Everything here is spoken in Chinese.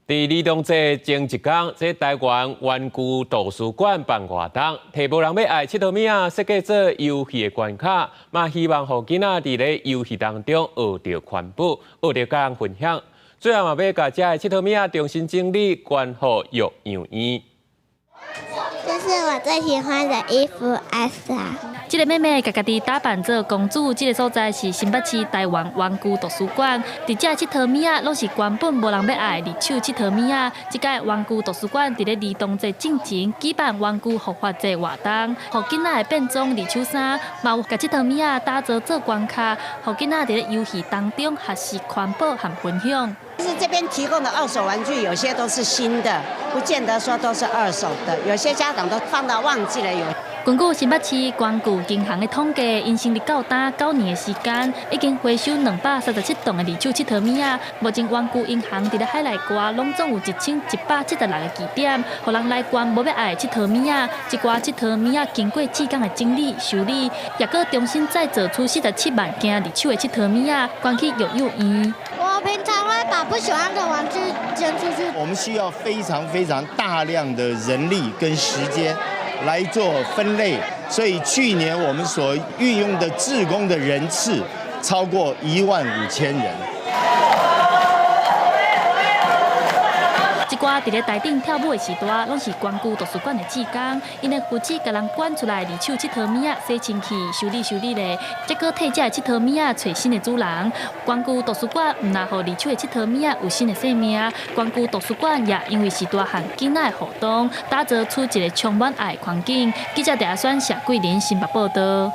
伫儿童节前一天，在台湾玩具图书馆办活动，提无人要爱佚佗物仔设计做游戏的关卡，嘛希望互囡仔伫咧游戏当中学着环保，学着甲人分享。最后嘛要甲遮的佚佗物仔重新整理，关好育养院。这是我最喜欢的衣服，艾莎。这个妹妹家己打扮做公主，这个所在是新北市台湾玩具图书馆。伫遮佚佗物仔拢是原本无人要爱二手佚佗物仔。这届玩具图书馆伫咧儿童节进前举办玩具复活节活动，互囡仔变装二手衫，嘛有甲佚佗物仔打造做关卡，互囡仔伫咧游戏当中学习环保和分享。就是这边提供的二手玩具，有些都是新的，不见得说都是二手的。有些家长都放到忘记了有。根据新北市玩具银行的统计，因成立到今9年的时间，已经回收237栋的二手佚佗物仔。目前玩具银行伫咧海内外拢总有1176个据点，互人来关无要爱的佚佗物仔。一寡佚佗物仔经过志工的整理修理，也搁重新再做出47万件二手的佚佗物仔，关去育幼院。我平常会把不喜欢的玩具捐出去。我们需要非常大量的人力跟时间来做分类，所以去年我们所运用的志工的人次超过15000人。一寡伫咧台顶跳舞的时段，拢是玩具图书馆的志工，因为负责甲人关出来二手佚佗物仔洗清气、修理咧，再搁替这佚佗物仔找新的主人。玩具图书馆唔但互二手的佚佗物仔有新的生命，玩具图书馆也因为时段和囡仔的互动，打造出一个充满爱的环境。记者陈阿选、谢桂林新北报道。